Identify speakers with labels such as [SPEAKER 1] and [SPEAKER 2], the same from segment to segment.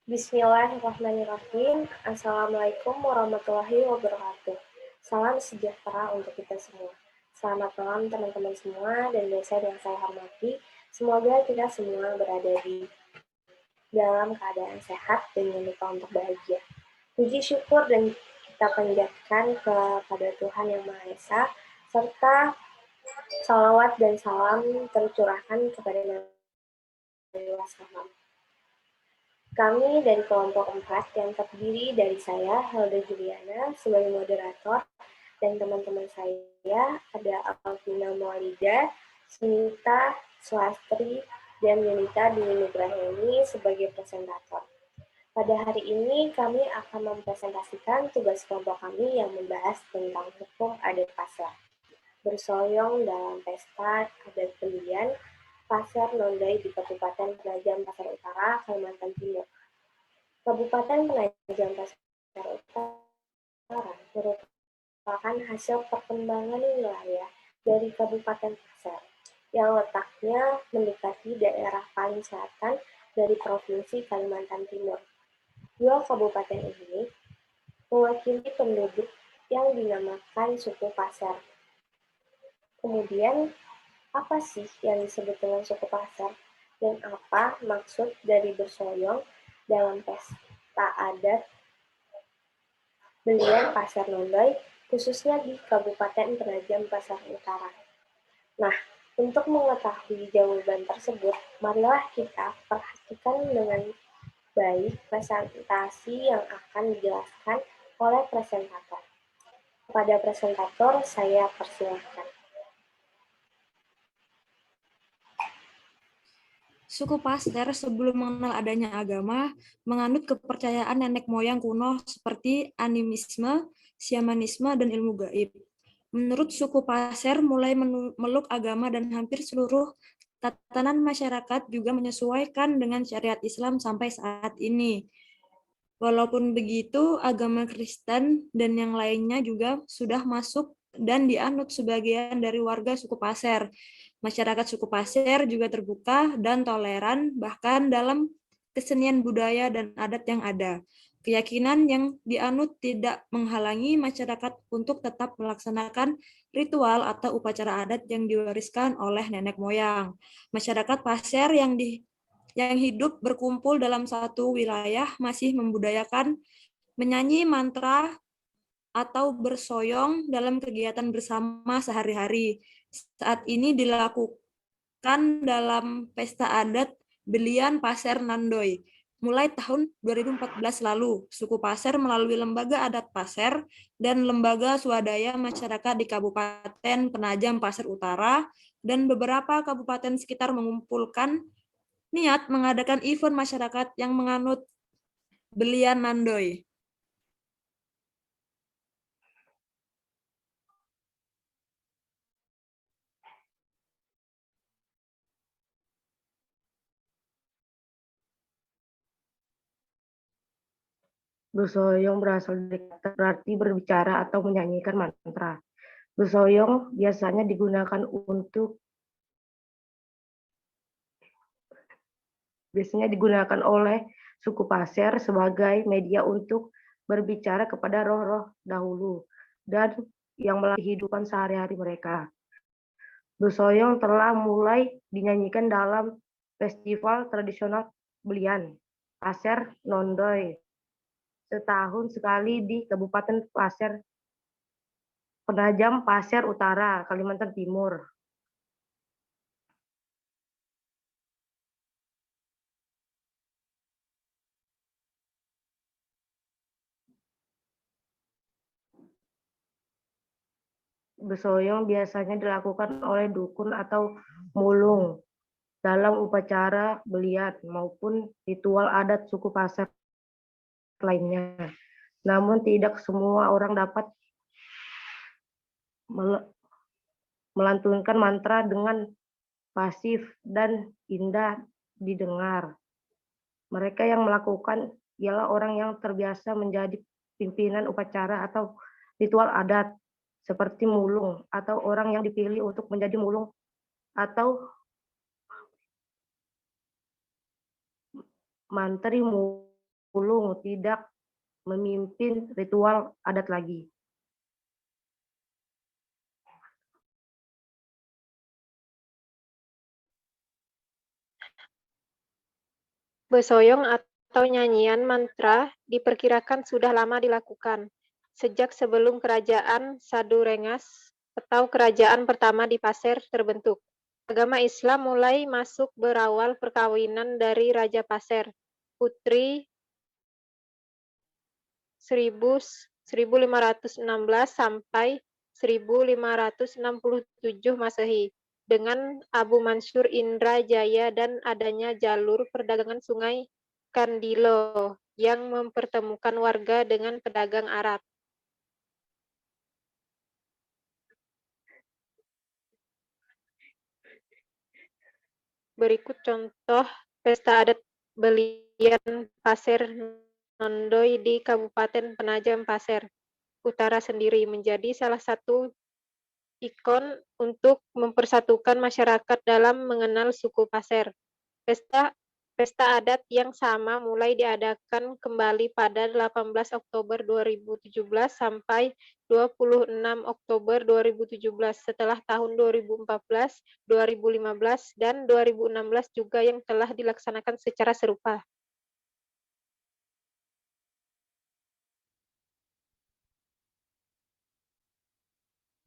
[SPEAKER 1] Bismillahirrahmanirrahim. Assalamualaikum warahmatullahi wabarakatuh. Salam sejahtera untuk kita semua. Selamat malam teman-teman semua dan dosen yang saya hormati. Semoga kita semua berada di dalam keadaan sehat dan jangan lupa untuk bahagia. Puji syukur dan kita panjatkan kepada Tuhan Yang Maha Esa, serta salawat dan salam tercurahkan kepada Nabi Muhammad. Kami dari kelompok 4 yang terdiri dari saya, Helda Juliana, sebagai moderator, dan teman-teman saya ada Alvina Maulida, Sunita Swastri, dan Yunita Dwi Nugraheni sebagai presentator. Pada hari ini kami akan mempresentasikan tugas kelompok kami yang membahas tentang hukum adat pasar. Bersoyong dalam pesta adat Belian, Pasar Nondai di Kabupaten Penajam Pasar Utara, Kalimantan Timur. Kabupaten Penajam Pasar Utara merupakan hasil perkembangan wilayah dari Kabupaten Pasar yang letaknya mendekati daerah paling selatan dari Provinsi Kalimantan Timur. Dua kabupaten ini mewakili penduduk yang dinamakan suku Pasar. Kemudian, apa sih yang disebut dengan suku Pasar dan apa maksud dari bersoyong dalam pesta adat Belian Pasar Nondai, khususnya di Kabupaten Penajam Pasar Utara? Nah, untuk mengetahui jawaban tersebut, marilah kita perhatikan dengan baik presentasi yang akan dijelaskan oleh presentator. Kepada presentator, saya persilahkan.
[SPEAKER 2] Suku Pasar sebelum mengenal adanya agama, menganut kepercayaan nenek moyang kuno seperti animisme, syamanisme, dan ilmu gaib. Menurut suku Pasar mulai memeluk agama dan hampir seluruh tatanan masyarakat juga menyesuaikan dengan syariat Islam sampai saat ini. Walaupun begitu, agama Kristen dan yang lainnya juga sudah masuk dan dianut sebagian dari warga suku Pasar. Masyarakat suku Pasar juga terbuka dan toleran bahkan dalam kesenian budaya dan adat yang ada. Keyakinan yang dianut tidak menghalangi masyarakat untuk tetap melaksanakan ritual atau upacara adat yang diwariskan oleh nenek moyang. Masyarakat Pasar yang hidup berkumpul dalam satu wilayah masih membudayakan menyanyi mantra atau bersoyong dalam kegiatan bersama sehari-hari. Saat ini dilakukan dalam pesta adat Belian Pasar Nandoi. Mulai tahun 2014 lalu, suku Pasar melalui Lembaga Adat Pasar dan Lembaga Swadaya Masyarakat di Kabupaten Penajam Pasar Utara dan beberapa kabupaten sekitar mengumpulkan niat mengadakan event masyarakat yang menganut Belian Nandoi.
[SPEAKER 3] Bersoyong berasal dari kata berarti berbicara atau menyanyikan mantra. Bersoyong biasanya digunakan oleh suku Pasar sebagai media untuk berbicara kepada roh-roh dahulu dan yang melalui kehidupan sehari-hari mereka. Bersoyong telah mulai dinyanyikan dalam festival tradisional Belian Pasar Nondoi setahun sekali di Kabupaten Penajam Pasar Utara, Kalimantan Timur. Bersoyong biasanya dilakukan oleh dukun atau mulung dalam upacara belian maupun ritual adat suku Pasar lainnya. Namun tidak semua orang dapat melantunkan mantra dengan pasif dan indah didengar. Mereka yang melakukan ialah orang yang terbiasa menjadi pimpinan upacara atau ritual adat, seperti mulung, atau orang yang dipilih untuk menjadi mulung atau mantri mulung tidak memimpin ritual adat lagi.
[SPEAKER 4] Besoyong atau nyanyian mantra diperkirakan sudah lama dilakukan, sejak sebelum kerajaan Sadurengas atau kerajaan pertama di Pasir terbentuk. Agama Islam mulai masuk berawal perkawinan dari Raja Pasir, Putri 1516 sampai 1567 Masehi, dengan Abu Mansur Indra Jaya dan adanya jalur perdagangan Sungai Kandilo yang mempertemukan warga dengan pedagang Arab. Berikut contoh pesta adat Belian Pasir Nondoy di Kabupaten Penajam Pasir Utara sendiri menjadi salah satu ikon untuk mempersatukan masyarakat dalam mengenal suku Pasir. Pesta adat yang sama mulai diadakan kembali pada 18 Oktober 2017 sampai 26 Oktober 2017 setelah tahun 2014, 2015, dan 2016 juga yang telah dilaksanakan secara serupa.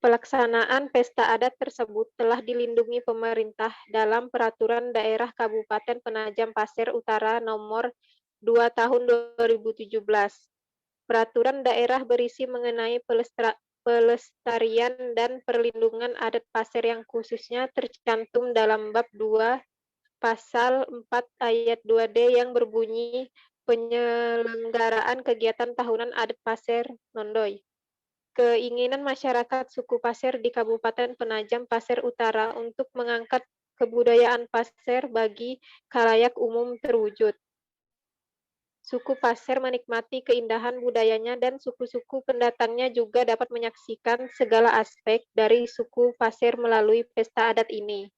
[SPEAKER 4] Pelaksanaan pesta adat tersebut telah dilindungi pemerintah dalam Peraturan Daerah Kabupaten Penajam Pasir Utara Nomor 2 Tahun 2017. Peraturan daerah berisi mengenai pelestarian dan perlindungan adat pasir yang khususnya tercantum dalam bab 2 pasal 4 ayat 2D yang berbunyi penyelenggaraan kegiatan tahunan adat Pasir Nondoy. Keinginan masyarakat suku Pasir di Kabupaten Penajam Pasir Utara untuk mengangkat kebudayaan Pasir bagi khalayak umum terwujud. Suku Pasir menikmati keindahan budayanya dan suku-suku pendatangnya juga dapat menyaksikan segala aspek dari suku Pasir melalui pesta adat ini.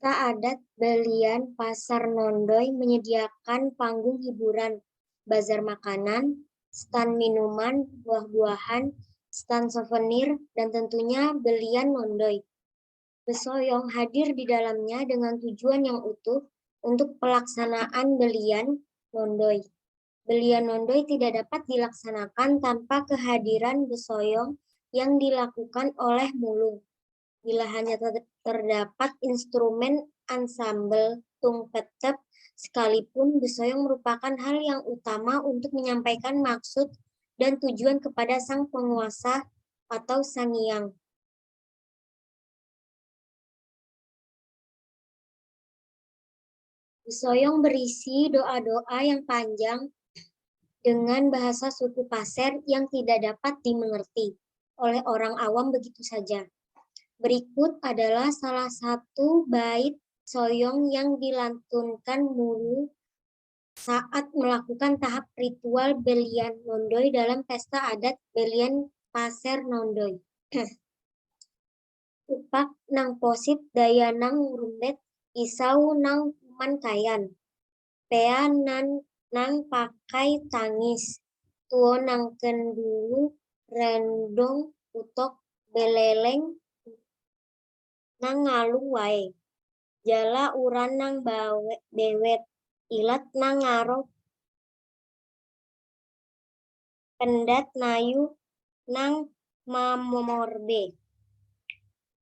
[SPEAKER 5] Pesta adat Belian Pasar Nondoy menyediakan panggung hiburan, bazar makanan, stan minuman, buah-buahan, stan souvenir, dan tentunya Belian Nondoy. Besoyong hadir di dalamnya dengan tujuan yang utuh untuk pelaksanaan Belian Nondoy. Belian Nondoy tidak dapat dilaksanakan tanpa kehadiran besoyong yang dilakukan oleh mulung. Bila hanya terdapat instrumen ansambel tung petep, sekalipun besoyong merupakan hal yang utama untuk menyampaikan maksud dan tujuan kepada sang penguasa atau sang hyang. Besoyong berisi doa-doa yang panjang dengan bahasa suku Pasir yang tidak dapat dimengerti oleh orang awam begitu saja. Berikut adalah salah satu bait soyong yang dilantunkan mulung saat melakukan tahap ritual Belian Nondoy dalam pesta adat Belian Pasir Nondoy. Upak nang posit daya nang rundet isau nang mankayan. Pea nang pakai tangis. Tuo nang kendulu rendong utok beleleng nang ngalu wae. Jala uran nang bewet, ilat nang ngaro pendat nayu nang mamorbe.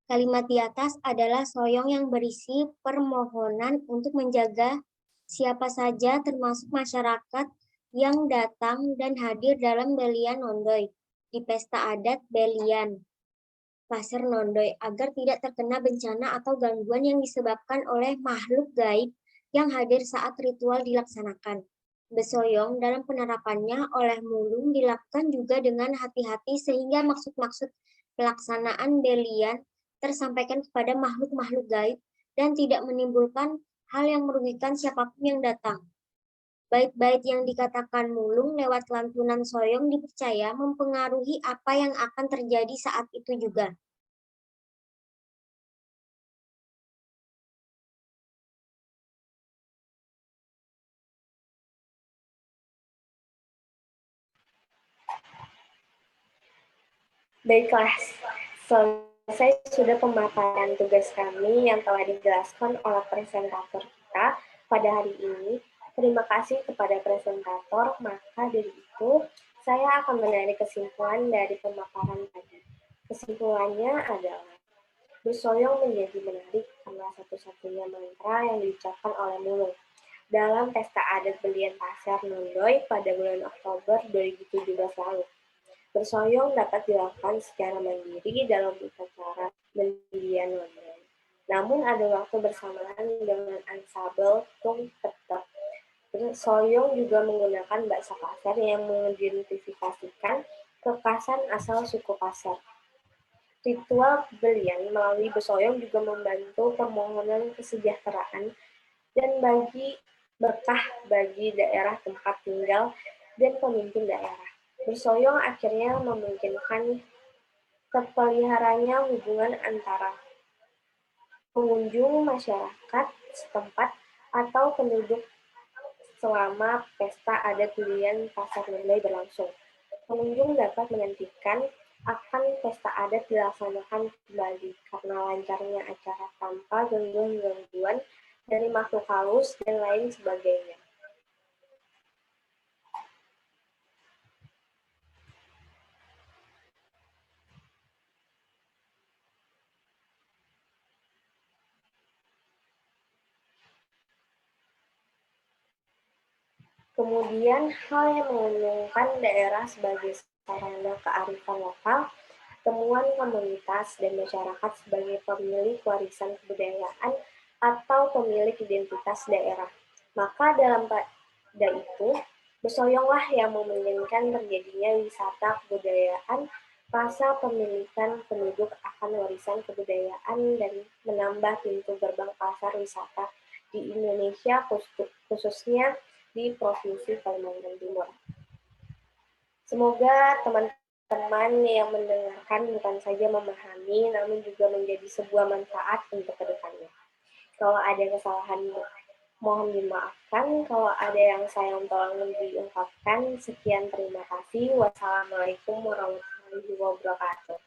[SPEAKER 5] Kalimat di atas adalah soyong yang berisi permohonan untuk menjaga siapa saja termasuk masyarakat yang datang dan hadir dalam Belian Nondoy di pesta adat Belian Pasir Nondoy agar tidak terkena bencana atau gangguan yang disebabkan oleh makhluk gaib yang hadir saat ritual dilaksanakan. Besoyong dalam penerapannya oleh mulung dilakukan juga dengan hati-hati sehingga maksud-maksud pelaksanaan Belian tersampaikan kepada makhluk-makhluk gaib dan tidak menimbulkan hal yang merugikan siapapun yang datang. Bait-bait yang dikatakan mulung lewat lantunan soyong dipercaya mempengaruhi apa yang akan terjadi saat itu juga.
[SPEAKER 1] Baiklah, selesai sudah pemaparan tugas kami yang telah dijelaskan oleh presentator kita pada hari ini. Terima kasih kepada presentator, maka dari itu saya akan menarik kesimpulan dari pemaparan tadi. Kesimpulannya adalah, bersoyong menjadi menarik karena satu-satunya mantra yang diucapkan oleh mulung. Dalam pesta adat belian pasar Nondoy pada bulan Oktober 2017 lalu. Bersoyong dapat dilakukan secara mandiri dalam upacara belian Nondoy. Namun ada waktu bersamaan dengan ansabel tung petek. Bersoyong juga menggunakan bahasa pasar yang mengidentifikasikan kekhasan asal suku pasar. Ritual belian melalui bersoyong juga membantu permohonan kesejahteraan dan bagi berkah bagi daerah tempat tinggal dan pemimpin daerah. Bersoyong akhirnya memungkinkan terpeliharanya hubungan antara pengunjung masyarakat setempat atau penduduk selama pesta adat belian pasar Nondoy berlangsung. Pengunjung dapat menantikan akan pesta adat dilaksanakan kembali karena lancarnya acara tanpa gangguan-gangguan dari makhluk halus dan lain sebagainya. Kemudian, hal yang menguntungkan daerah sebagai sarana kearifan lokal, temuan komunitas dan masyarakat sebagai pemilik warisan kebudayaan atau pemilik identitas daerah. Maka dalam pada itu, bersoyonglah yang memungkinkan terjadinya wisata kebudayaan, rasa pemilikan penduduk akan warisan kebudayaan, dan menambah pintu gerbang pasar wisata di Indonesia, khususnya di Provinsi Kalimantan Timur. Semoga teman-teman yang mendengarkan bukan saja memahami, namun juga menjadi sebuah manfaat untuk kedepannya. Kalau ada kesalahan, mohon dimaafkan. Kalau ada yang saya tolong diungkapkan, sekian terima kasih. Wassalamualaikum warahmatullahi wabarakatuh.